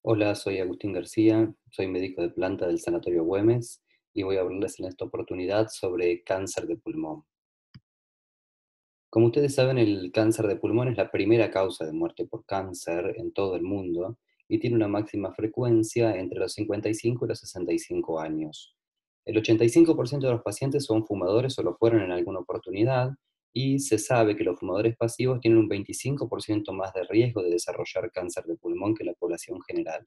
Hola, soy Agustín García, soy médico de planta del Sanatorio Güemes y voy a hablarles en esta oportunidad sobre cáncer de pulmón. Como ustedes saben, el cáncer de pulmón es la primera causa de muerte por cáncer en todo el mundo y tiene una máxima frecuencia entre los 55 y los 65 años. El 85% de los pacientes son fumadores o lo fueron en alguna oportunidad y se sabe que los fumadores pasivos tienen un 25% más de riesgo de desarrollar cáncer de pulmón que la población general.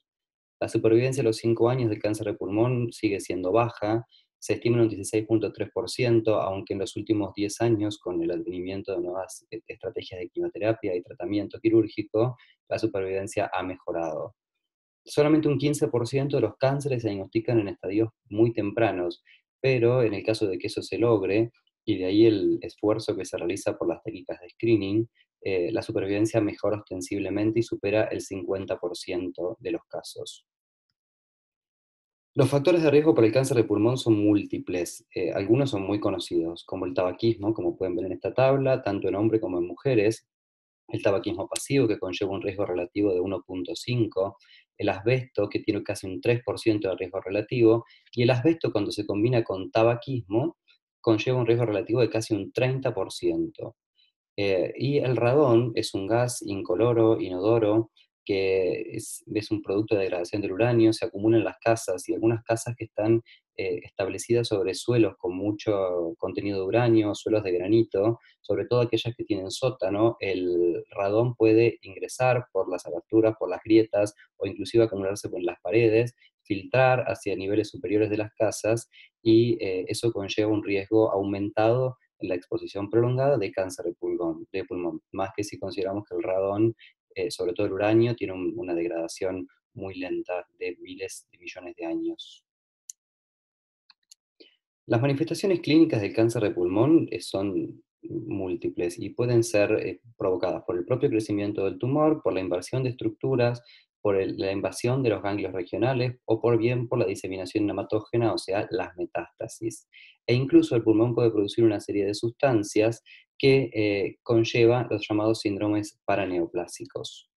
La supervivencia a los 5 años del cáncer de pulmón sigue siendo baja, se estima en un 16,3%, aunque en los últimos 10 años, con el advenimiento de nuevas estrategias de quimioterapia y tratamiento quirúrgico, la supervivencia ha mejorado. Solamente un 15% de los cánceres se diagnostican en estadios muy tempranos, pero en el caso de que eso se logre, y de ahí el esfuerzo que se realiza por las técnicas de screening, la supervivencia mejora ostensiblemente y supera el 50% de los casos. Los factores de riesgo para el cáncer de pulmón son múltiples. Algunos son muy conocidos, como el tabaquismo, como pueden ver en esta tabla, tanto en hombres como en mujeres, el tabaquismo pasivo, que conlleva un riesgo relativo de 1,5, el asbesto, que tiene casi un 3% de riesgo relativo, y el asbesto, cuando se combina con tabaquismo, conlleva un riesgo relativo de casi un 30%. Y el radón es un gas incoloro, inodoro, que es un producto de degradación del uranio, se acumula en las casas y algunas casas que están establecidas sobre suelos con mucho contenido de uranio, suelos de granito, sobre todo aquellas que tienen sótano, el radón puede ingresar por las aberturas, por las grietas o inclusive acumularse por las paredes, filtrar hacia niveles superiores de las casas y eso conlleva un riesgo aumentado en la exposición prolongada de cáncer de pulmón, más que si consideramos que el radón, sobre todo el uranio, tiene una degradación muy lenta de miles de millones de años. Las manifestaciones clínicas del cáncer de pulmón son múltiples y pueden ser provocadas por el propio crecimiento del tumor, por la invasión de estructuras, por la invasión de los ganglios regionales o por bien por la diseminación nematógena, o sea, las metástasis. E incluso el pulmón puede producir una serie de sustancias que conlleva los llamados síndromes paraneoplásicos.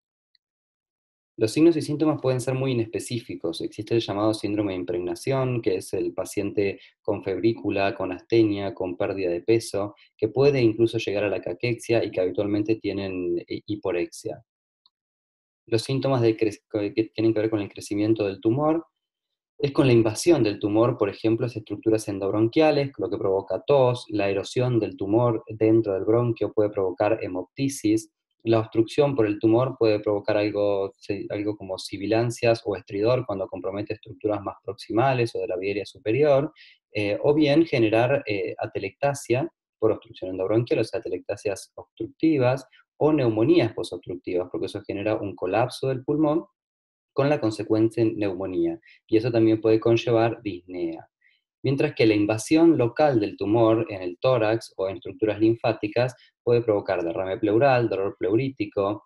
Los signos y síntomas pueden ser muy inespecíficos. Existe el llamado síndrome de impregnación, que es el paciente con febrícula, con astenia, con pérdida de peso, que puede incluso llegar a la caquexia y que habitualmente tienen hiporexia. Los síntomas que tienen que ver con el crecimiento del tumor es con la invasión del tumor, por ejemplo, las estructuras endobronquiales, lo que provoca tos, la erosión del tumor dentro del bronquio puede provocar hemoptisis, la obstrucción por el tumor puede provocar algo como sibilancias o estridor cuando compromete estructuras más proximales o de la vía aérea superior, o bien generar atelectasia por obstrucción endobronquial, o sea, atelectasias obstructivas, o neumonías posobstructivas, porque eso genera un colapso del pulmón con la consecuente neumonía, y eso también puede conllevar disnea. Mientras que la invasión local del tumor en el tórax o en estructuras linfáticas puede provocar derrame pleural, dolor pleurítico,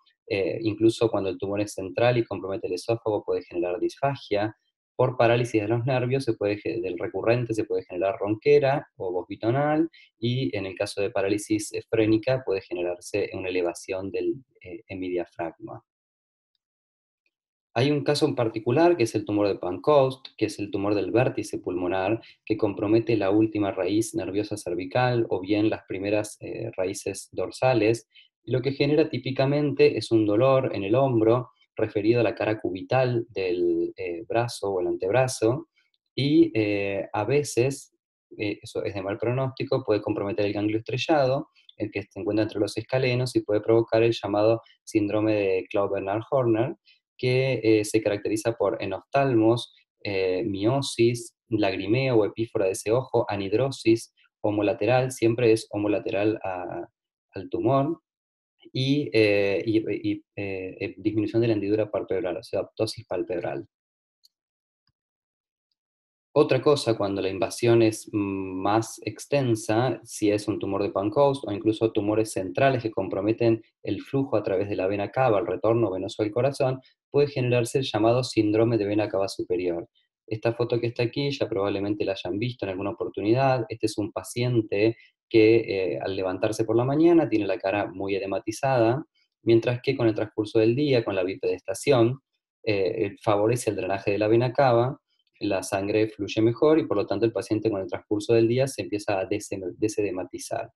incluso cuando el tumor es central y compromete el esófago puede generar disfagia. Por parálisis de los nervios del recurrente se puede generar ronquera o voz bitonal y en el caso de parálisis frénica puede generarse una elevación del hemidiafragma. Hay un caso en particular que es el tumor de Pancoast, que es el tumor del vértice pulmonar, que compromete la última raíz nerviosa cervical o bien las primeras raíces dorsales. Y lo que genera típicamente es un dolor en el hombro referido a la cara cubital del brazo o el antebrazo y a veces, eso es de mal pronóstico, puede comprometer el ganglio estrellado, el que se encuentra entre los escalenos y puede provocar el llamado síndrome de Claude-Bernard-Horner, que se caracteriza por enoftalmos, miosis, lagrimeo o epífora de ese ojo, anhidrosis, homolateral, siempre es homolateral al tumor, y disminución de la hendidura palpebral, o sea, ptosis palpebral. Otra cosa, cuando la invasión es más extensa, si es un tumor de Pancoast o incluso tumores centrales que comprometen el flujo a través de la vena cava, el retorno venoso al corazón, puede generarse el llamado síndrome de vena cava superior. Esta foto que está aquí ya probablemente la hayan visto en alguna oportunidad. Este es un paciente que al levantarse por la mañana tiene la cara muy edematizada, mientras que con el transcurso del día, con la bipedestación, favorece el drenaje de la vena cava, la sangre fluye mejor y por lo tanto el paciente con el transcurso del día se empieza a desedematizar.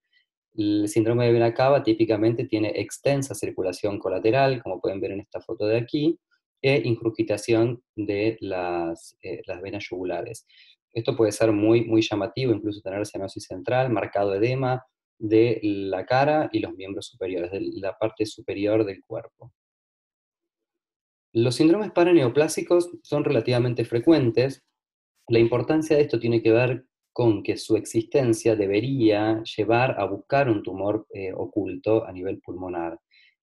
El síndrome de vena cava típicamente tiene extensa circulación colateral, como pueden ver en esta foto de aquí, e ingurgitación de las venas yugulares. Esto puede ser muy, muy llamativo, incluso tener cianosis central, marcado edema de la cara y los miembros superiores, de la parte superior del cuerpo. Los síndromes paraneoplásicos son relativamente frecuentes. La importancia de esto tiene que ver con que su existencia debería llevar a buscar un tumor oculto a nivel pulmonar.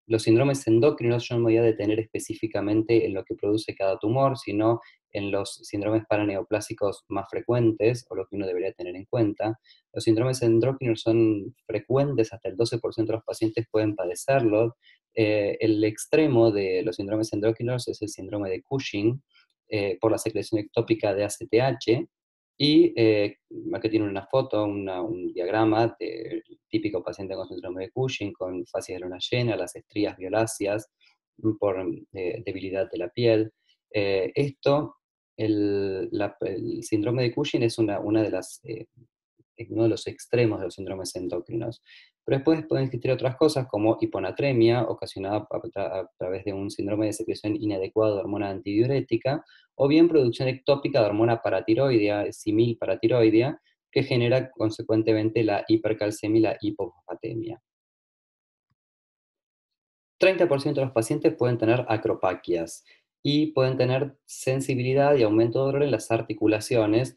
Los síndromes endocrinos, yo no me voy a detener específicamente en lo que produce cada tumor, sino en los síndromes paraneoplásicos más frecuentes, o lo que uno debería tener en cuenta. Los síndromes endocrinos son frecuentes, hasta el 12% de los pacientes pueden padecerlos. El extremo de los síndromes endocrinos es el síndrome de Cushing, por la secreción ectópica de ACTH, y aquí tiene una foto, un diagrama del típico paciente con síndrome de Cushing, con facies de luna llena, las estrías violáceas, por debilidad de la piel. Esto, el síndrome de Cushing es una de las es uno de los extremos de los síndromes endocrinos. Pero después pueden existir otras cosas como hiponatremia, ocasionada a través de un síndrome de secreción inadecuada de hormona antidiurética, o bien producción ectópica de hormona paratiroidea, simil paratiroidea, que genera consecuentemente la hipercalcemia y la hipofosfatemia. 30% de los pacientes pueden tener acropaquias y pueden tener sensibilidad y aumento de dolor en las articulaciones,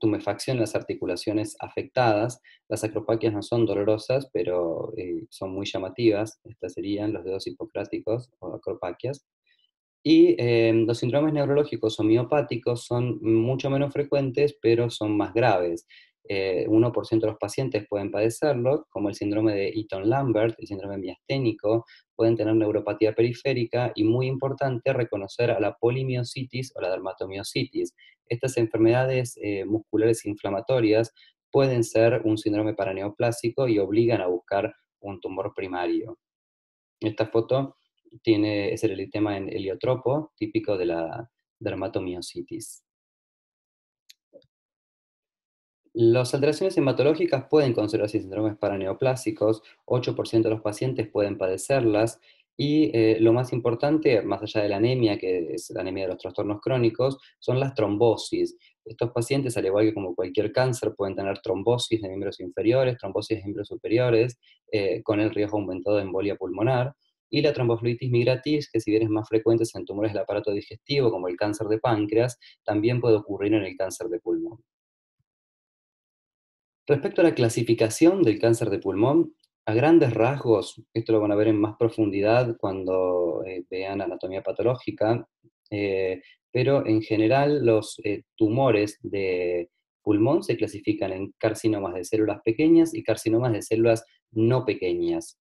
tumefacción en las articulaciones afectadas. Las acropaquias no son dolorosas, pero son muy llamativas. Estas serían los dedos hipocráticos o acropaquias. Y los síndromes neurológicos o miopáticos son mucho menos frecuentes, pero son más graves. 1% de los pacientes pueden padecerlo, como el síndrome de Eaton-Lambert, el síndrome miasténico, pueden tener neuropatía periférica y, muy importante, reconocer a la polimiositis o la dermatomiositis. Estas enfermedades musculares inflamatorias pueden ser un síndrome paraneoplásico y obligan a buscar un tumor primario. Esta foto es el eritema en heliotropo, típico de la dermatomiositis. Las alteraciones hematológicas pueden considerarse síndromes paraneoplásicos, 8% de los pacientes pueden padecerlas, y lo más importante, más allá de la anemia, que es la anemia de los trastornos crónicos, son las trombosis. Estos pacientes, al igual que como cualquier cáncer, pueden tener trombosis de miembros inferiores, trombosis de miembros superiores, con el riesgo aumentado de embolia pulmonar, y la tromboflebitis migratis, que si bien es más frecuente en tumores del aparato digestivo, como el cáncer de páncreas, también puede ocurrir en el cáncer de pulmón. Respecto a la clasificación del cáncer de pulmón, a grandes rasgos, esto lo van a ver en más profundidad cuando vean anatomía patológica, pero en general los tumores de pulmón se clasifican en carcinomas de células pequeñas y carcinomas de células no pequeñas.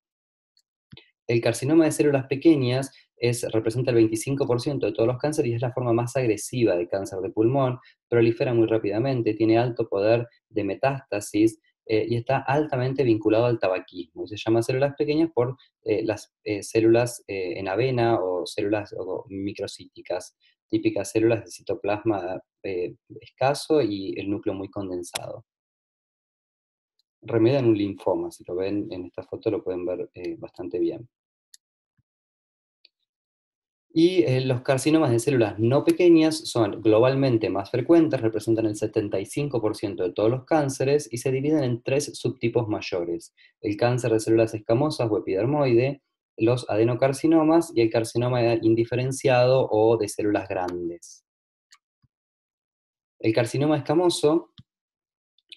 El carcinoma de células pequeñas representa el 25% de todos los cánceres y es la forma más agresiva de cáncer de pulmón, prolifera muy rápidamente, tiene alto poder de metástasis y está altamente vinculado al tabaquismo. Se llama células pequeñas por las células en avena o células microcíticas, típicas células de citoplasma escaso y el núcleo muy condensado. Remedian un linfoma, si lo ven en esta foto lo pueden ver bastante bien. Y los carcinomas de células no pequeñas son globalmente más frecuentes, representan el 75% de todos los cánceres y se dividen en tres subtipos mayores: el cáncer de células escamosas o epidermoide, los adenocarcinomas y el carcinoma indiferenciado o de células grandes. El carcinoma escamoso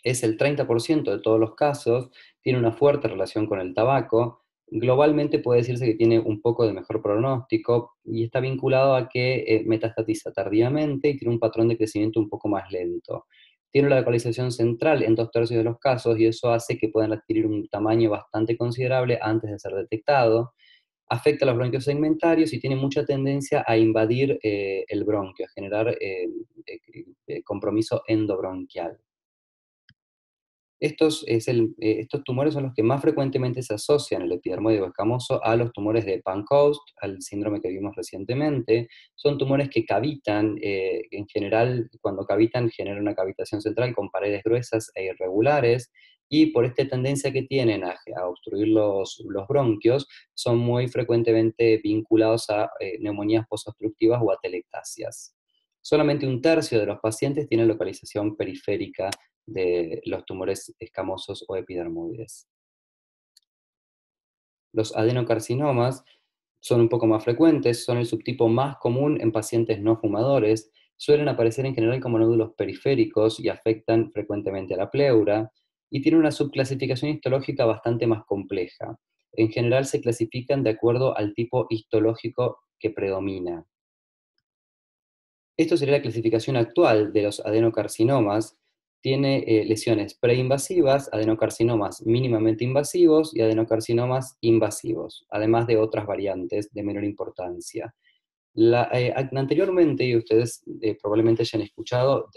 es el 30% de todos los casos, tiene una fuerte relación con el tabaco, globalmente puede decirse que tiene un poco de mejor pronóstico y está vinculado a que metastatiza tardíamente y tiene un patrón de crecimiento un poco más lento. Tiene la localización central en 2/3 de los casos y eso hace que puedan adquirir un tamaño bastante considerable antes de ser detectado. Afecta a los bronquios segmentarios y tiene mucha tendencia a invadir el bronquio, a generar compromiso endobronquial. Estos tumores son los que más frecuentemente se asocian, el epidermoide escamoso, a los tumores de Pancoast, al síndrome que vimos recientemente. Son tumores que cavitan, en general, cuando cavitan, generan una cavitación central con paredes gruesas e irregulares, y por esta tendencia que tienen a obstruir los bronquios, son muy frecuentemente vinculados a neumonías posobstructivas o a telectasias. Solamente un tercio de los pacientes tienen localización periférica de los tumores escamosos o epidermoides. Los adenocarcinomas son un poco más frecuentes, son el subtipo más común en pacientes no fumadores, suelen aparecer en general como nódulos periféricos y afectan frecuentemente a la pleura, y tienen una subclasificación histológica bastante más compleja. En general se clasifican de acuerdo al tipo histológico que predomina. Esto sería la clasificación actual de los adenocarcinomas. Tiene lesiones preinvasivas, adenocarcinomas mínimamente invasivos y adenocarcinomas invasivos, además de otras variantes de menor importancia. Anteriormente, y ustedes probablemente hayan escuchado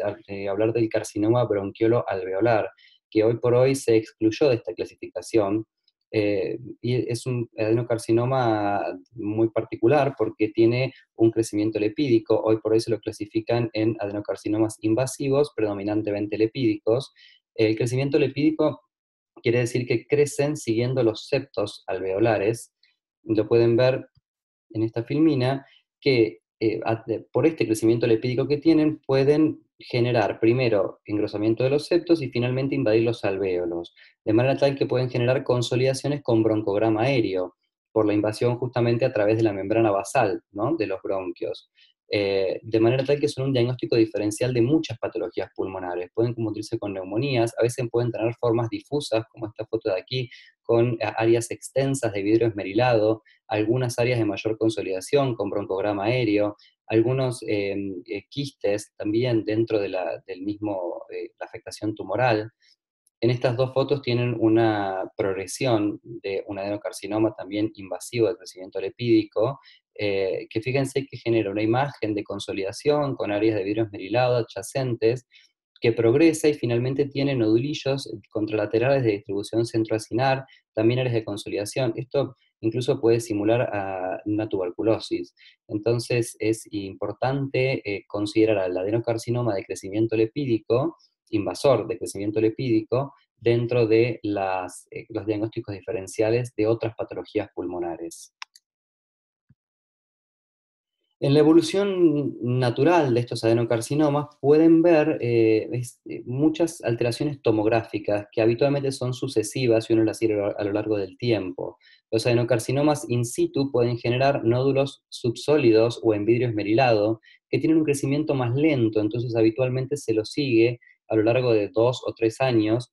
hablar del carcinoma bronquiolo alveolar, que hoy por hoy se excluyó de esta clasificación, y es un adenocarcinoma muy particular porque tiene un crecimiento lepídico. Hoy por hoy se lo clasifican en adenocarcinomas invasivos, predominantemente lepídicos. El crecimiento lepídico quiere decir que crecen siguiendo los septos alveolares. Lo pueden ver en esta filmina, que por este crecimiento lipídico que tienen, pueden generar primero engrosamiento de los septos y finalmente invadir los alvéolos, de manera tal que pueden generar consolidaciones con broncograma aéreo, por la invasión justamente a través de la membrana basal, ¿no?, de los bronquios. De manera tal que son un diagnóstico diferencial de muchas patologías pulmonares. Pueden confundirse con neumonías, a veces pueden tener formas difusas, como esta foto de aquí, con áreas extensas de vidrio esmerilado, algunas áreas de mayor consolidación con broncograma aéreo, algunos quistes también dentro de del mismo, la afectación tumoral. En estas dos fotos tienen una progresión de un adenocarcinoma también invasivo de crecimiento lipídico, que fíjense que genera una imagen de consolidación con áreas de vidrio esmerilado adyacentes, que progresa y finalmente tiene nodulillos contralaterales de distribución centroacinar, también áreas de consolidación. Esto incluso puede simular a una tuberculosis. Entonces es importante considerar al adenocarcinoma de crecimiento lipídico, invasor de crecimiento lipídico, dentro de los diagnósticos diferenciales de otras patologías pulmonares. En la evolución natural de estos adenocarcinomas pueden ver muchas alteraciones tomográficas que habitualmente son sucesivas y uno las sigue a lo largo del tiempo. Los adenocarcinomas in situ pueden generar nódulos subsólidos o en vidrio esmerilado que tienen un crecimiento más lento, entonces habitualmente se los sigue a lo largo de 2 o 3 años,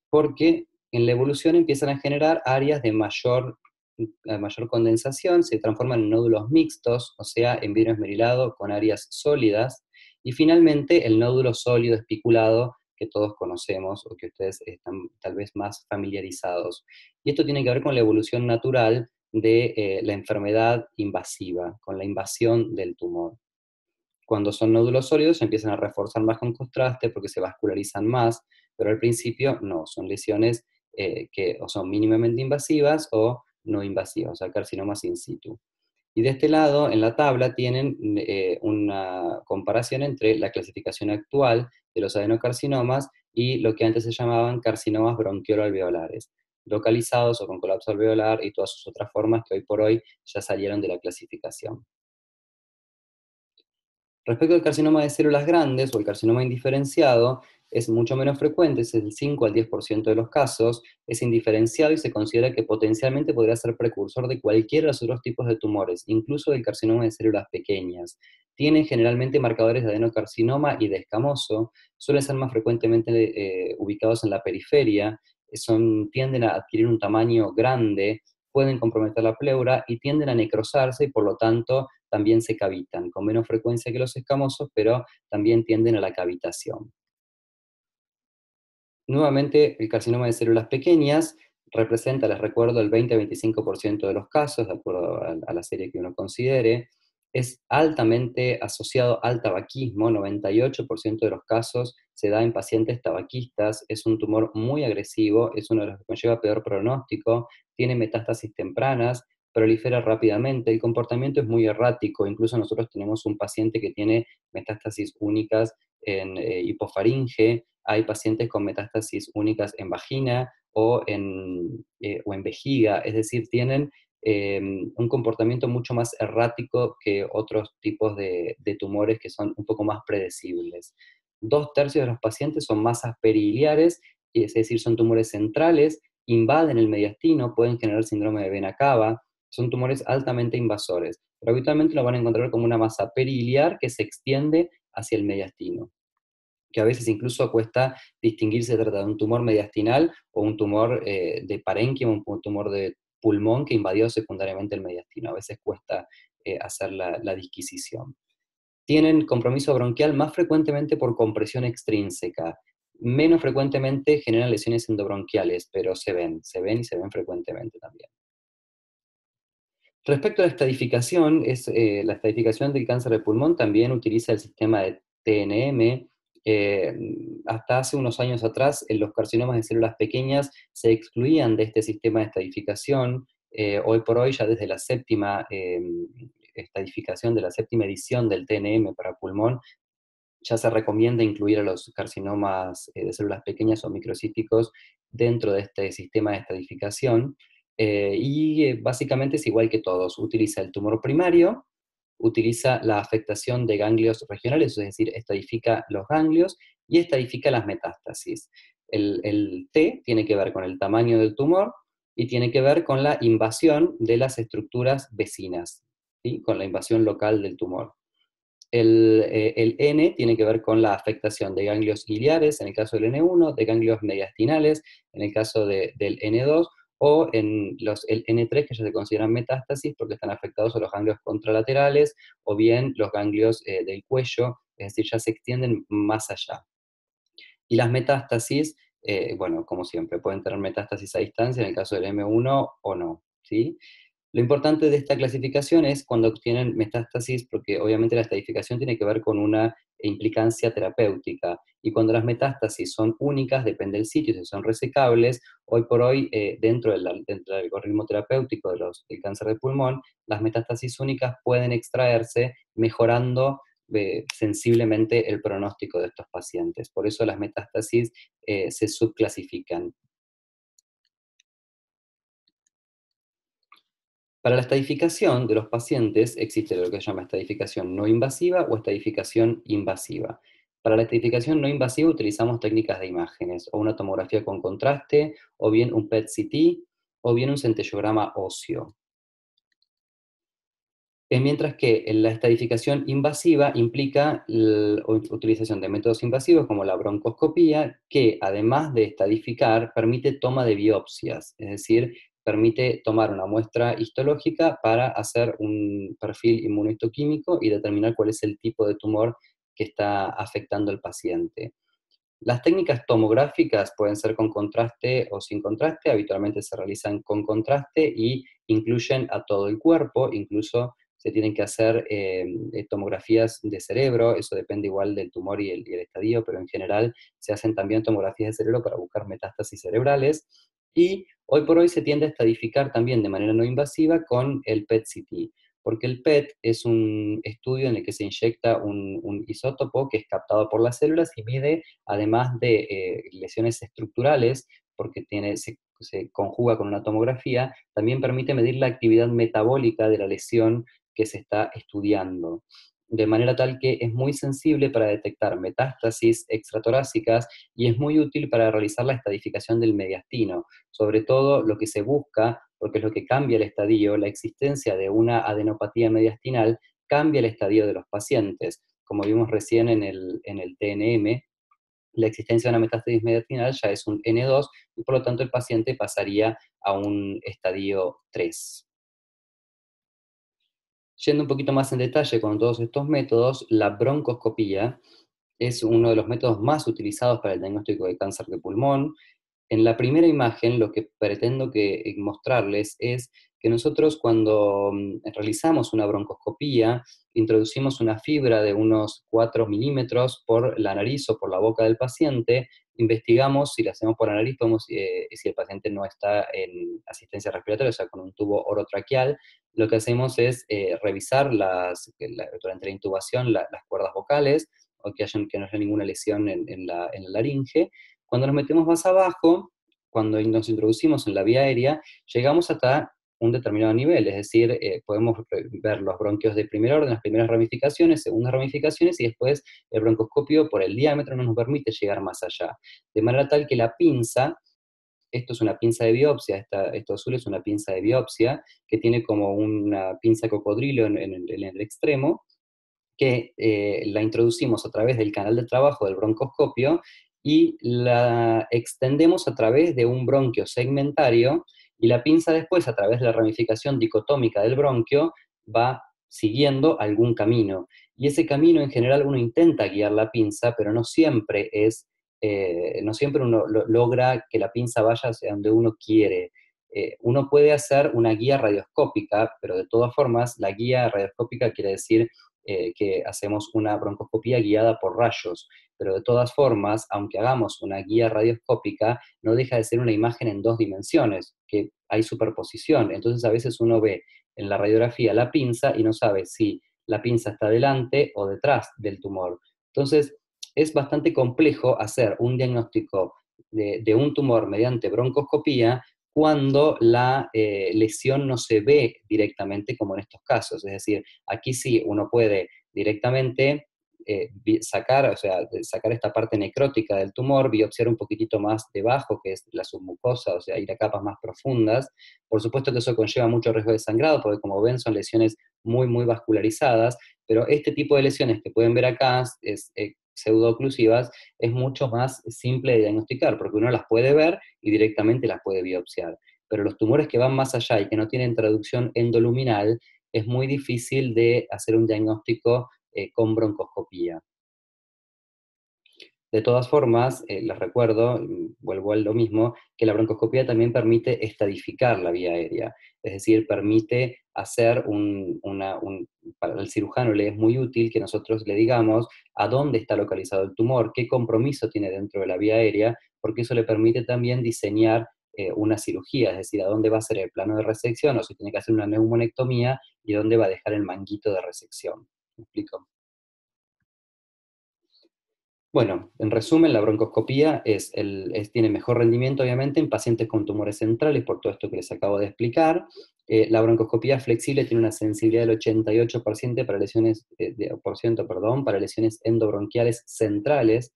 porque en la evolución empiezan a generar áreas de mayor condensación, se transforman en nódulos mixtos, o sea, en vidrio esmerilado con áreas sólidas, y finalmente el nódulo sólido espiculado que todos conocemos o que ustedes están tal vez más familiarizados. Y esto tiene que ver con la evolución natural de la enfermedad invasiva, con la invasión del tumor. Cuando son nódulos sólidos se empiezan a reforzar más con contraste porque se vascularizan más, pero al principio no, son lesiones que o son mínimamente invasivas o no invasivas, o sea, carcinomas in situ. Y de este lado, en la tabla, tienen una comparación entre la clasificación actual de los adenocarcinomas y lo que antes se llamaban carcinomas bronquiolo-alveolares, localizados o con colapso alveolar y todas sus otras formas que hoy por hoy ya salieron de la clasificación. Respecto al carcinoma de células grandes o el carcinoma indiferenciado, es mucho menos frecuente, es el 5 al 10% de los casos, es indiferenciado y se considera que potencialmente podría ser precursor de cualquiera de los otros tipos de tumores, incluso del carcinoma de células pequeñas. Tiene generalmente marcadores de adenocarcinoma y de escamoso, suelen ser más frecuentemente ubicados en la periferia, tienden a adquirir un tamaño grande, pueden comprometer la pleura y tienden a necrosarse y por lo tanto también se cavitan, con menos frecuencia que los escamosos, pero también tienden a la cavitación. Nuevamente, el carcinoma de células pequeñas representa, les recuerdo, el 20 a 25% de los casos, de acuerdo a la serie que uno considere. Es altamente asociado al tabaquismo, 98% de los casos se da en pacientes tabaquistas, es un tumor muy agresivo, es uno de los que conlleva peor pronóstico, tiene metástasis tempranas, prolifera rápidamente, el comportamiento es muy errático, incluso nosotros tenemos un paciente que tiene metástasis únicas en hipofaringe, hay pacientes con metástasis únicas en vagina o en vejiga, es decir, tienen un comportamiento mucho más errático que otros tipos de tumores que son un poco más predecibles. 2/3 de los pacientes son masas periliares, es decir, son tumores centrales, invaden el mediastino, pueden generar síndrome de vena cava, son tumores altamente invasores, pero habitualmente lo van a encontrar como una masa periliar que se extiende hacia el mediastino, que a veces incluso cuesta distinguir si se trata de un tumor mediastinal o un tumor de parénquima, un tumor de pulmón que invadió secundariamente el mediastino. A veces cuesta hacer la disquisición. Tienen compromiso bronquial más frecuentemente por compresión extrínseca. Menos frecuentemente generan lesiones endobronquiales, pero se ven frecuentemente también. Respecto a la estadificación, la estadificación del cáncer de pulmón también utiliza el sistema de TNM. Eh, Hasta hace unos años atrás, los carcinomas de células pequeñas se excluían de este sistema de estadificación. Hoy por hoy, ya desde la séptima estadificación, de la séptima edición del TNM para pulmón, ya se recomienda incluir a los carcinomas de células pequeñas o microcíticos dentro de este sistema de estadificación. Básicamente es igual que todos, utiliza el tumor primario, utiliza la afectación de ganglios regionales, es decir, estadifica los ganglios y estadifica las metástasis. El T tiene que ver con el tamaño del tumor y tiene que ver con la invasión de las estructuras vecinas, ¿sí? Con la invasión local del tumor. El N tiene que ver con la afectación de ganglios iliares, en el caso del N1, de ganglios mediastinales, en el caso del N2, o el N3, que ya se consideran metástasis porque están afectados a los ganglios contralaterales, o bien los ganglios del cuello, es decir, ya se extienden más allá. Y las metástasis, bueno, como siempre, pueden tener metástasis a distancia en el caso del M1 o no, ¿sí? Lo importante de esta clasificación es cuando tienen metástasis, porque obviamente la estadificación tiene que ver con una implicancia terapéutica, y cuando las metástasis son únicas, depende del sitio, si son resecables, hoy por hoy, dentro del algoritmo terapéutico del cáncer de pulmón, las metástasis únicas pueden extraerse mejorando sensiblemente el pronóstico de estos pacientes. Por eso las metástasis se subclasifican. Para la estadificación de los pacientes existe lo que se llama estadificación no invasiva o estadificación invasiva. Para la estadificación no invasiva utilizamos técnicas de imágenes, o una tomografía con contraste, o bien un PET-CT, o bien un centellograma óseo. Mientras que la estadificación invasiva implica la utilización de métodos invasivos como la broncoscopía, que además de estadificar, permite toma de biopsias, es decir, permite tomar una muestra histológica para hacer un perfil inmunohistoquímico y determinar cuál es el tipo de tumor que está afectando al paciente. Las técnicas tomográficas pueden ser con contraste o sin contraste, habitualmente se realizan con contraste y incluyen a todo el cuerpo, incluso se tienen que hacer tomografías de cerebro, eso depende igual del tumor y el estadio, pero en general se hacen también tomografías de cerebro para buscar metástasis cerebrales, y hoy por hoy se tiende a estadificar también de manera no invasiva con el PET-CT, porque el PET es un estudio en el que se inyecta un isótopo que es captado por las células y mide, además de lesiones estructurales, porque se conjuga con una tomografía, también permite medir la actividad metabólica de la lesión que se está estudiando. De manera tal que es muy sensible para detectar metástasis extratorácicas y es muy útil para realizar la estadificación del mediastino. Sobre todo lo que se busca, porque es lo que cambia el estadio, la existencia de una adenopatía mediastinal cambia el estadio de los pacientes. Como vimos recién en el TNM, la existencia de una metástasis mediastinal ya es un N2 y por lo tanto el paciente pasaría a un estadio 3. Yendo un poquito más en detalle con todos estos métodos, la broncoscopía es uno de los métodos más utilizados para el diagnóstico de cáncer de pulmón. En la primera imagen, lo que pretendo mostrarles es que nosotros cuando realizamos una broncoscopía, introducimos una fibra de unos 4 milímetros por la nariz o por la boca del paciente, investigamos, si lo hacemos por la nariz, si el paciente no está en asistencia respiratoria, o sea, con un tubo orotraqueal, lo que hacemos es revisar durante la intubación las cuerdas vocales, o que no haya ninguna lesión en la laringe. Cuando nos metemos más abajo, cuando nos introducimos en la vía aérea, llegamos hasta un determinado nivel, es decir, podemos ver los bronquios de primer orden, las primeras ramificaciones, segundas ramificaciones, y después el broncoscopio por el diámetro no nos permite llegar más allá. De manera tal que la pinza, esto es una pinza de biopsia, esto azul es una pinza de biopsia, que tiene como una pinza cocodrilo en el extremo, que la introducimos a través del canal de trabajo del broncoscopio y la extendemos a través de un bronquio segmentario, y la pinza después, a través de la ramificación dicotómica del bronquio, va siguiendo algún camino. Y ese camino, en general, uno intenta guiar la pinza, pero no siempre uno logra que la pinza vaya hacia donde uno quiere. Uno puede hacer una guía radioscópica, pero de todas formas, la guía radioscópica quiere decir que hacemos una broncoscopía guiada por rayos, pero de todas formas, aunque hagamos una guía radioscópica, no deja de ser una imagen en 2 dimensiones, que hay superposición. Entonces a veces uno ve en la radiografía la pinza y no sabe si la pinza está delante o detrás del tumor. Entonces es bastante complejo hacer un diagnóstico de un tumor mediante broncoscopía cuando la lesión no se ve directamente como en estos casos. Es decir, aquí sí uno puede directamente sacar, o sea, sacar esta parte necrótica del tumor, biopsiar un poquitito más debajo, que es la submucosa, o sea, ir a capas más profundas. Por supuesto que eso conlleva mucho riesgo de sangrado, porque como ven son lesiones muy, muy vascularizadas, pero este tipo de lesiones que pueden ver acá, pseudooclusivas, es mucho más simple de diagnosticar, porque uno las puede ver y directamente las puede biopsiar. Pero los tumores que van más allá y que no tienen traducción endoluminal, es muy difícil de hacer un diagnóstico con broncoscopía. De todas formas, les recuerdo, vuelvo a lo mismo, que la broncoscopía también permite estadificar la vía aérea, es decir, permite hacer para el cirujano le es muy útil que nosotros le digamos a dónde está localizado el tumor, qué compromiso tiene dentro de la vía aérea, porque eso le permite también diseñar una cirugía, es decir, a dónde va a ser el plano de resección, o si tiene que hacer una neumonectomía, y dónde va a dejar el manguito de resección. ¿Me explico? Bueno, en resumen, la broncoscopía tiene mejor rendimiento, obviamente, en pacientes con tumores centrales, por todo esto que les acabo de explicar. La broncoscopía flexible tiene una sensibilidad del 88% para lesiones, para lesiones endobronquiales centrales.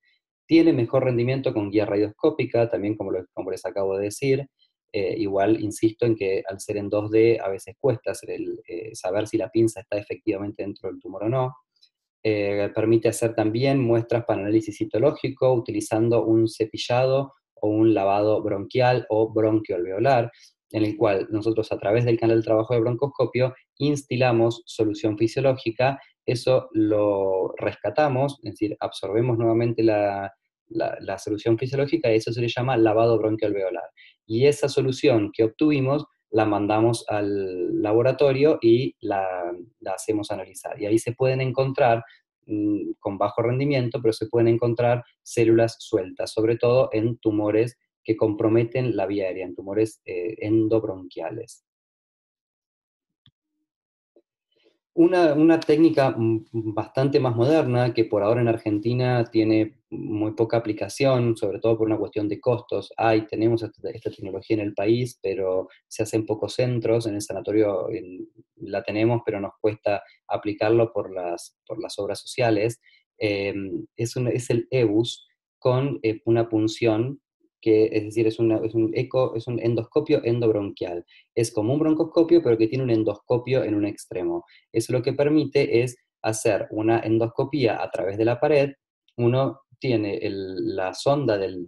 Tiene mejor rendimiento con guía radioscópica, también como les acabo de decir. Igual insisto en que al ser en 2D a veces cuesta saber si la pinza está efectivamente dentro del tumor o no. Permite hacer también muestras para análisis citológico utilizando un cepillado o un lavado bronquial o bronquioalveolar, en el cual nosotros a través del canal de trabajo de broncoscopio instilamos solución fisiológica, eso lo rescatamos, es decir, absorbemos nuevamente la solución fisiológica, y eso se le llama lavado bronquioalveolar. Y esa solución que obtuvimos la mandamos al laboratorio y la hacemos analizar. Y ahí se pueden encontrar, con bajo rendimiento, pero se pueden encontrar células sueltas, sobre todo en tumores que comprometen la vía aérea, en tumores endobronquiales. Una técnica bastante más moderna, que por ahora en Argentina tiene muy poca aplicación, sobre todo por una cuestión de costos. Tenemos esta tecnología en el país, pero se hace en pocos centros. En el sanatorio la tenemos, pero nos cuesta aplicarlo por las obras sociales. Es el EBUS con una punción, es decir, es un endoscopio endobronquial. Es como un broncoscopio, pero que tiene un endoscopio en un extremo. Eso lo que permite es hacer una endoscopía a través de la pared. Uno tiene la sonda del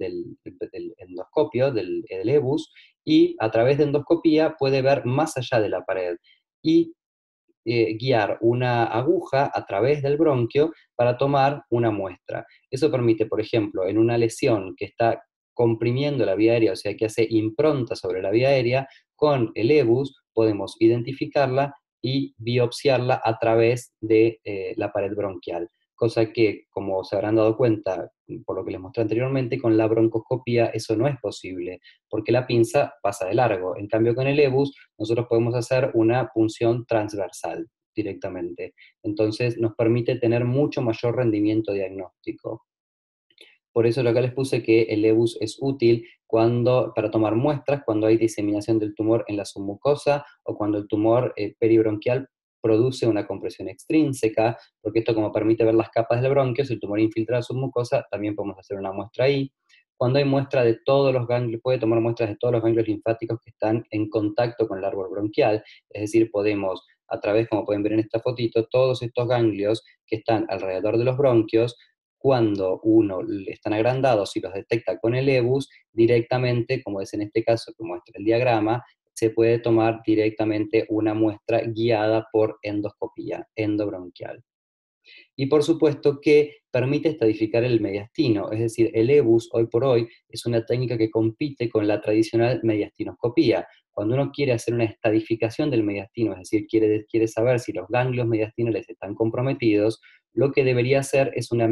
endoscopio, del EBUS, y a través de endoscopía puede ver más allá de la pared y guiar una aguja a través del bronquio para tomar una muestra. Eso permite, por ejemplo, en una lesión que está comprimiendo la vía aérea, o sea, que hace impronta sobre la vía aérea, con el EBUS podemos identificarla y biopsiarla a través de la pared bronquial. Cosa que, como se habrán dado cuenta, por lo que les mostré anteriormente, con la broncoscopía eso no es posible, porque la pinza pasa de largo. En cambio, con el EBUS nosotros podemos hacer una punción transversal directamente. Entonces nos permite tener mucho mayor rendimiento diagnóstico. Por eso acá les puse que el EBUS es útil para tomar muestras cuando hay diseminación del tumor en la submucosa o cuando el tumor peribronquial produce una compresión extrínseca, porque esto como permite ver las capas del bronquio, si el tumor infiltra la submucosa, también podemos hacer una muestra ahí. Cuando hay muestra de todos los ganglios, puede tomar muestras de todos los ganglios linfáticos que están en contacto con el árbol bronquial, es decir, podemos, a través, como pueden ver en esta fotito, todos estos ganglios que están alrededor de los bronquios, cuando uno están agrandados y los detecta con el EBUS, directamente, como es en este caso que muestra el diagrama, se puede tomar directamente una muestra guiada por endoscopía endobronquial. Y por supuesto que permite estadificar el mediastino, es decir, el EBUS hoy por hoy es una técnica que compite con la tradicional mediastinoscopía. Cuando uno quiere hacer una estadificación del mediastino, es decir, quiere saber si los ganglios mediastinales están comprometidos, lo que debería hacer es una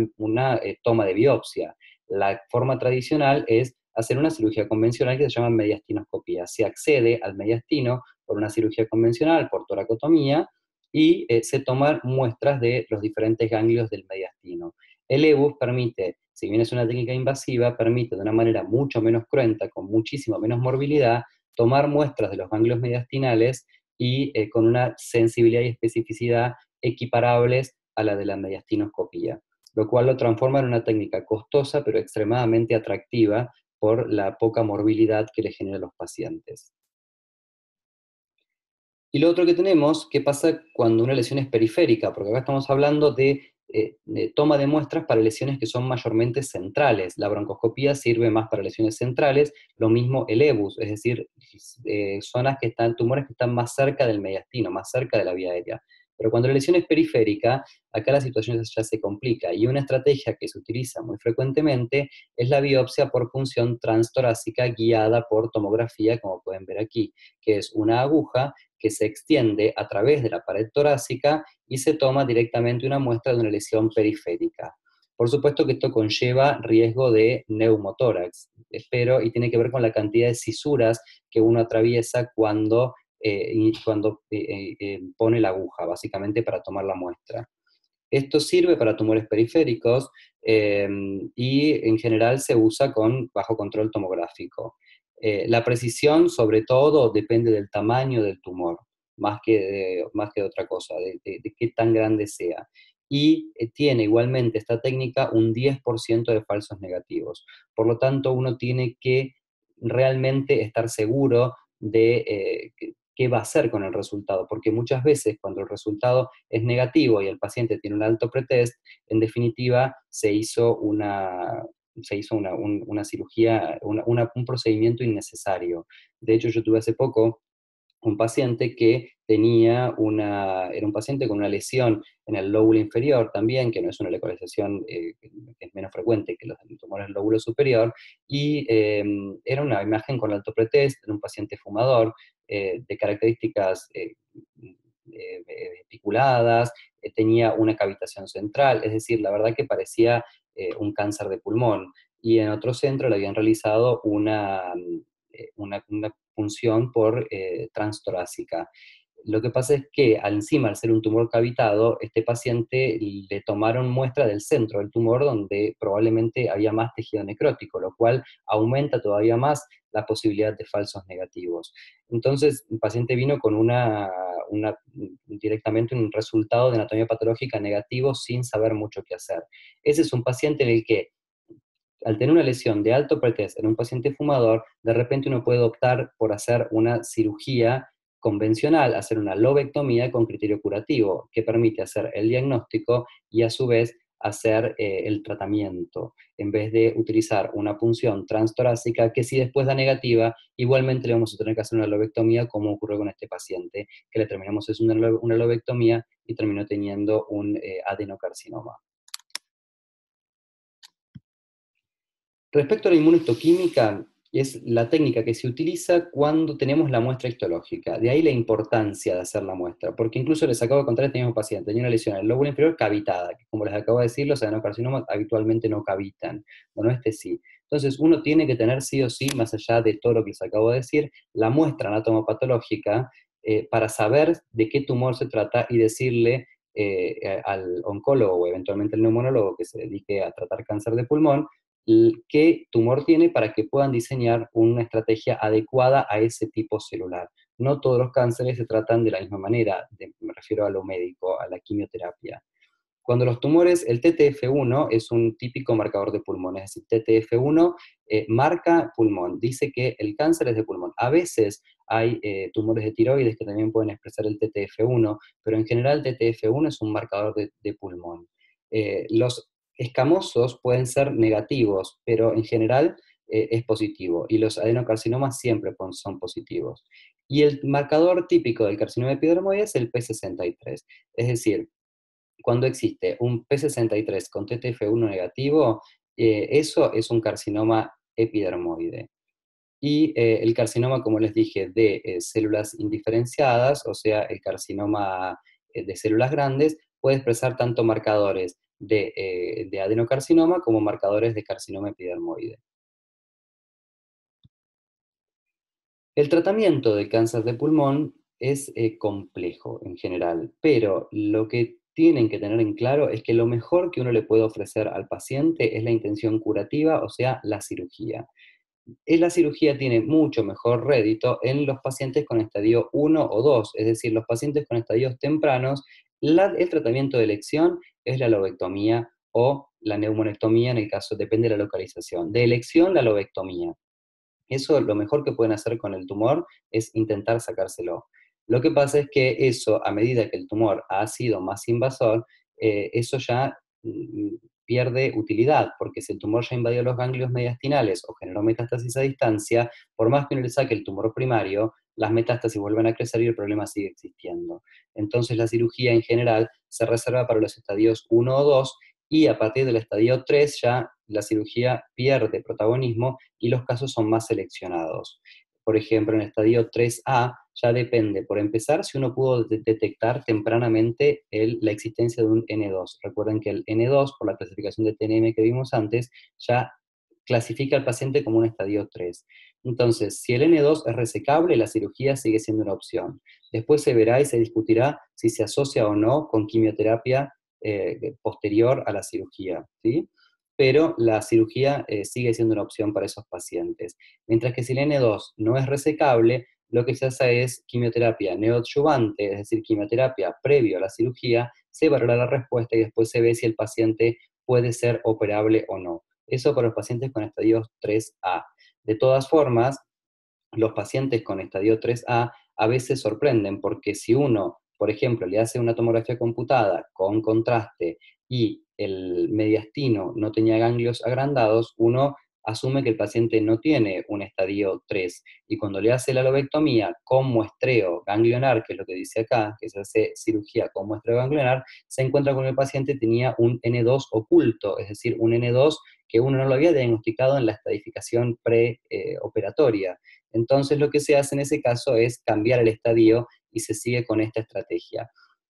toma de biopsia. La forma tradicional es hacer una cirugía convencional que se llama mediastinoscopía. Se accede al mediastino por una cirugía convencional, por toracotomía, y se toman muestras de los diferentes ganglios del mediastino. El EBUS permite, si bien es una técnica invasiva, permite de una manera mucho menos cruenta, con muchísimo menos morbilidad, tomar muestras de los ganglios mediastinales y con una sensibilidad y especificidad equiparables a la de la mediastinoscopía, lo cual lo transforma en una técnica costosa pero extremadamente atractiva por la poca morbilidad que le genera a los pacientes. Y lo otro que tenemos, ¿qué pasa cuando una lesión es periférica? Porque acá estamos hablando de toma de muestras para lesiones que son mayormente centrales. La broncoscopía sirve más para lesiones centrales, lo mismo el EBUS, es decir, tumores que están más cerca del mediastino, más cerca de la vía aérea. Pero cuando la lesión es periférica, acá la situación ya se complica. Y una estrategia que se utiliza muy frecuentemente es la biopsia por punción transtorácica guiada por tomografía, como pueden ver aquí, que es una aguja que se extiende a través de la pared torácica y se toma directamente una muestra de una lesión periférica. Por supuesto que esto conlleva riesgo de neumotórax, espero, y tiene que ver con la cantidad de cisuras que uno atraviesa cuando pone la aguja, básicamente para tomar la muestra. Esto sirve para tumores periféricos y en general se usa bajo control tomográfico. La precisión, sobre todo, depende del tamaño del tumor, más que de otra cosa, de qué tan grande sea. Y tiene igualmente esta técnica un 10% de falsos negativos. Por lo tanto, uno tiene que realmente estar seguro de qué va a hacer con el resultado, porque muchas veces cuando el resultado es negativo y el paciente tiene un alto pretest, en definitiva se hizo una cirugía, un procedimiento innecesario. De hecho, yo tuve hace poco un paciente que era un paciente con una lesión en el lóbulo inferior también, que no es una localización que es menos frecuente que los tumores del lóbulo superior, y era una imagen con alto pretest, era un paciente fumador, de características espiculadas, tenía una cavitación central, es decir, la verdad que parecía un cáncer de pulmón. Y en otro centro le habían realizado una punción por transtorácica. Lo que pasa es que encima, al ser un tumor cavitado, este paciente le tomaron muestra del centro del tumor donde probablemente había más tejido necrótico, lo cual aumenta todavía más la posibilidad de falsos negativos. Entonces, el paciente vino con directamente un resultado de anatomía patológica negativo sin saber mucho qué hacer. Ese es un paciente en el que al tener una lesión de alto pretest en un paciente fumador, de repente uno puede optar por hacer una cirugía convencional, hacer una lobectomía con criterio curativo, que permite hacer el diagnóstico y a su vez hacer el tratamiento, en vez de utilizar una punción transtorácica que si después da negativa, igualmente le vamos a tener que hacer una lobectomía como ocurrió con este paciente, que le terminamos haciendo una lobectomía y terminó teniendo un adenocarcinoma. Respecto a la inmunohistoquímica, Es la técnica que se utiliza cuando tenemos la muestra histológica. De ahí la importancia de hacer la muestra, porque incluso les acabo de contar a este mismo paciente, tenía una lesión en el lóbulo inferior cavitada, que como les acabo de decir, los adenocarcinomas habitualmente no cavitan. Bueno, este sí. Entonces, uno tiene que tener sí o sí, más allá de todo lo que les acabo de decir, la muestra anatomopatológica para saber de qué tumor se trata y decirle al oncólogo o eventualmente al neumonólogo que se dedique a tratar cáncer de pulmón, qué tumor tiene para que puedan diseñar una estrategia adecuada a ese tipo celular. No todos los cánceres se tratan de la misma manera, me refiero a lo médico, a la quimioterapia. Cuando los tumores, el TTF1 es un típico marcador de pulmón, es decir, TTF1 marca pulmón, dice que el cáncer es de pulmón. A veces hay tumores de tiroides que también pueden expresar el TTF1, pero en general el TTF1 es un marcador de pulmón. Los escamosos pueden ser negativos, pero en general es positivo, y los adenocarcinomas siempre son positivos. Y el marcador típico del carcinoma epidermoide es el P63, es decir, cuando existe un P63 con TTF1 negativo, eso es un carcinoma epidermoide. Y el carcinoma, como les dije, de células indiferenciadas, o sea, el carcinoma de células grandes, puede expresar tanto marcadores de adenocarcinoma como marcadores de carcinoma epidermoide. El tratamiento del cáncer de pulmón es complejo en general, pero lo que tienen que tener en claro es que lo mejor que uno le puede ofrecer al paciente es la intención curativa, o sea, la cirugía. La cirugía tiene mucho mejor rédito en los pacientes con estadio 1 o 2, es decir, los pacientes con estadios tempranos, el tratamiento de elección es la lobectomía o la neumonectomía en el caso, depende de la localización. De elección, la lobectomía. Eso, lo mejor que pueden hacer con el tumor es intentar sacárselo. Lo que pasa es que eso, a medida que el tumor ha sido más invasor, eso ya pierde utilidad, porque si el tumor ya invadió los ganglios mediastinales o generó metástasis a distancia, por más que uno le saque el tumor primario, las metástasis vuelven a crecer y el problema sigue existiendo. Entonces la cirugía en general se reserva para los estadios 1 o 2, y a partir del estadio 3 ya la cirugía pierde protagonismo y los casos son más seleccionados. Por ejemplo, en el estadio 3A ya depende, por empezar, si uno pudo detectar tempranamente la existencia de un N2. Recuerden que el N2, por la clasificación de TNM que vimos antes, ya clasifica al paciente como un estadio 3. Entonces, si el N2 es resecable, la cirugía sigue siendo una opción. Después se verá y se discutirá si se asocia o no con quimioterapia posterior a la cirugía, ¿sí? Pero la cirugía sigue siendo una opción para esos pacientes. Mientras que si el N2 no es resecable, lo que se hace es quimioterapia neoadyuvante, es decir, quimioterapia previo a la cirugía, se valora la respuesta y después se ve si el paciente puede ser operable o no. Eso para los pacientes con estadios 3A. De todas formas, los pacientes con estadio 3A a veces sorprenden, porque si uno, por ejemplo, le hace una tomografía computada con contraste y el mediastino no tenía ganglios agrandados, uno asume que el paciente no tiene un estadio 3, y cuando le hace la lobectomía con muestreo ganglionar, que es lo que dice acá, que se hace cirugía con muestreo ganglionar, se encuentra con el paciente tenía un N2 oculto, es decir, un N2 que uno no lo había diagnosticado en la estadificación preoperatoria. Entonces lo que se hace en ese caso es cambiar el estadio y se sigue con esta estrategia.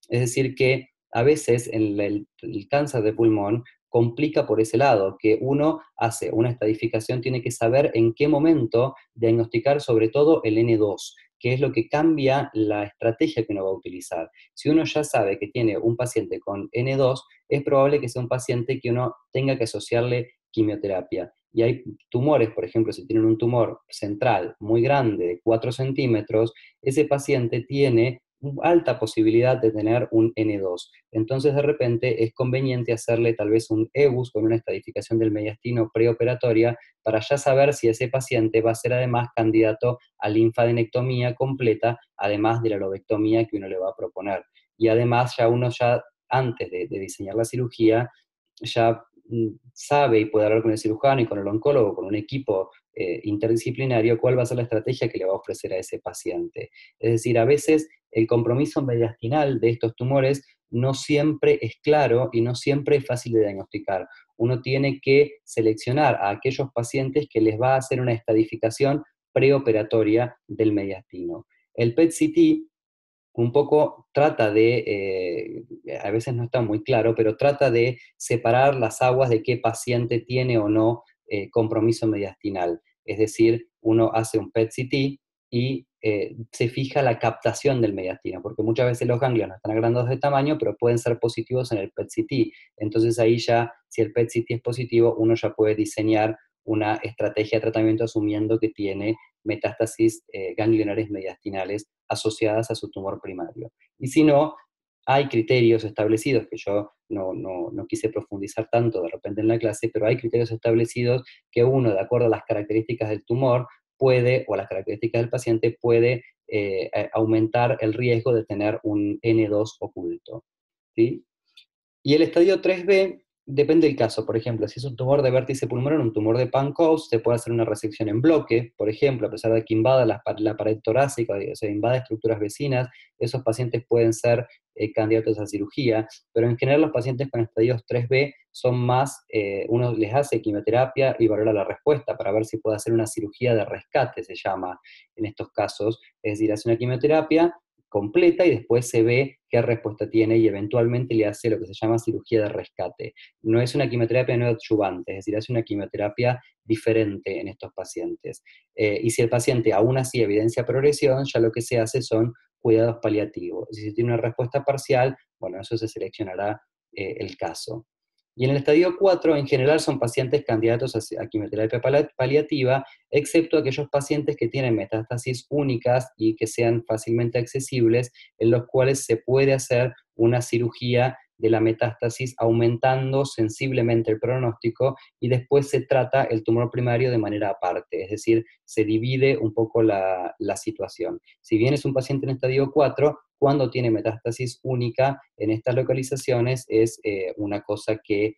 Es decir, que a veces el cáncer de pulmón complica por ese lado, que uno hace una estadificación, tiene que saber en qué momento diagnosticar sobre todo el N2, que es lo que cambia la estrategia que uno va a utilizar. Si uno ya sabe que tiene un paciente con N2, es probable que sea un paciente que uno tenga que asociarle quimioterapia. Y hay tumores, por ejemplo, si tienen un tumor central muy grande de 4 centímetros, ese paciente tiene alta posibilidad de tener un N2. Entonces, de repente, es conveniente hacerle tal vez un EBUS con una estadificación del mediastino preoperatoria para ya saber si ese paciente va a ser además candidato a linfadenectomía completa, además de la lobectomía que uno le va a proponer. Y además, ya uno ya antes de diseñar la cirugía, ya sabe y puede hablar con el cirujano y con el oncólogo, con un equipo interdisciplinario, cuál va a ser la estrategia que le va a ofrecer a ese paciente. Es decir, a veces el compromiso mediastinal de estos tumores no siempre es claro y no siempre es fácil de diagnosticar. Uno tiene que seleccionar a aquellos pacientes que les va a hacer una estadificación preoperatoria del mediastino. El PET-CT un poco trata a veces no está muy claro, pero trata de separar las aguas de qué paciente tiene o no compromiso mediastinal. Es decir, uno hace un PET-CT y se fija la captación del mediastino, porque muchas veces los ganglios no están agrandados de tamaño, pero pueden ser positivos en el PET-CT. Entonces ahí ya, si el PET-CT es positivo, uno ya puede diseñar una estrategia de tratamiento asumiendo que tiene metástasis ganglionares mediastinales asociadas a su tumor primario. Y si no, hay criterios establecidos, que yo no quise profundizar tanto de repente en la clase, pero hay criterios establecidos que uno, de acuerdo a las características del tumor, puede, o a las características del paciente, puede aumentar el riesgo de tener un N2 oculto. ¿Sí? Y el estadio 3B depende del caso. Por ejemplo, si es un tumor de vértice pulmonar, un tumor de Pancoast, se puede hacer una resección en bloque, por ejemplo, a pesar de que invada la pared torácica, o sea, invada estructuras vecinas, esos pacientes pueden ser candidatos a cirugía, pero en general los pacientes con estadios 3B son más, uno les hace quimioterapia y valora la respuesta para ver si puede hacer una cirugía de rescate, se llama en estos casos, es decir, hace una quimioterapia completa y después se ve qué respuesta tiene y eventualmente le hace lo que se llama cirugía de rescate. No es una quimioterapia no adyuvante, es decir, hace una quimioterapia diferente en estos pacientes. Y si el paciente aún así evidencia progresión, ya lo que se hace son cuidados paliativos. Si se tiene una respuesta parcial, bueno, eso se seleccionará el caso. Y en el estadio 4, en general, son pacientes candidatos a quimioterapia paliativa, excepto aquellos pacientes que tienen metástasis únicas y que sean fácilmente accesibles, en los cuales se puede hacer una cirugía de la metástasis aumentando sensiblemente el pronóstico y después se trata el tumor primario de manera aparte, es decir, se divide un poco la situación. Si bien es un paciente en estadio 4, cuando tiene metástasis única en estas localizaciones es una cosa que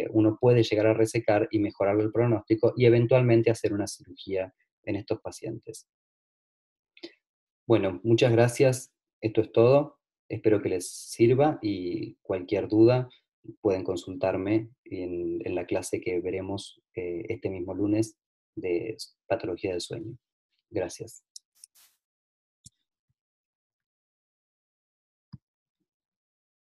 uno puede llegar a resecar y mejorar el pronóstico y eventualmente hacer una cirugía en estos pacientes. Bueno, muchas gracias. Esto es todo. Espero que les sirva y cualquier duda pueden consultarme en la clase que veremos este mismo lunes de patología del sueño. Gracias.